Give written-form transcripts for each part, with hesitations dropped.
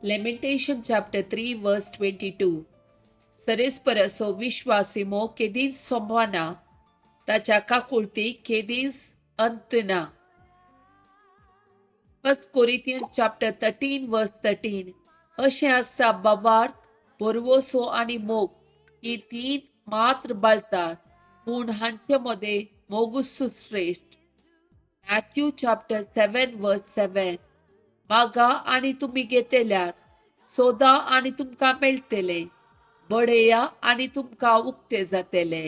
Lamentation chapter 3 verse 22. Seresperso viश्वासिमो que diz sombana, tacha kakulti que diz antna. 1 Corinthians chapter 13 verse 13. अशें आसा बाबार्थ, बोरवोसो आनी मोग ही तीन मात्र बळतात, पूण हांचे मदें मोगूच श्रेष्ठ. Matthew chapter 7 verse 7. मागा आणि तुम्ही घेतल्याच, सोदा आणि तुमकां मेळटले, बडया आणि तुमकां उक्ते जातले.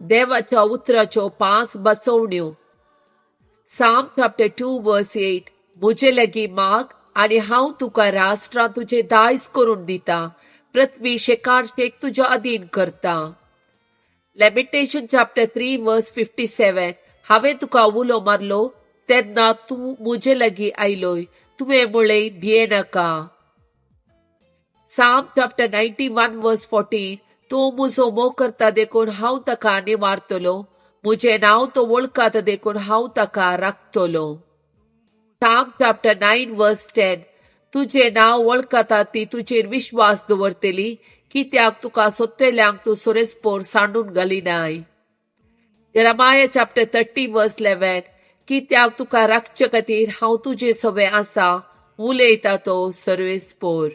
देवाच्या उतराच्यो 5 बसवण्यो. Psalm chapter 2 verse 8. मुझे लगी माग आणि हांव तुका राष्ट्रां तुझे दायज करून दिता, पृथ्वी शेकान शेक तुझ्या अधीन करता. Lamentation chapter 3 verse 57. हांवें तुका उलो मारलो तेन्ना तूं मुझे लगी आयलोय, तुवें म्हळें भिये नाका. Psalm chapter 91 verse 14. तो मुजो मोग करता देखून हांव ताका निवारतलो, मुझे नांव तो वळखात देखून हांव ताका राखतलो. Psalm chapter 9 verse 10. तुझे नांव वळखता ती तुजेर विश्वास दवरतली, कित्याक तुका सोदतल्यांक तूं सोरेस्पोर सांडून घालिनाय. Jeremiah chapter 30 verse 11. कित्याक तुका राखचे खातीर हांव तुजे सवे आसा, उलयता तो सर्वेस्पोर.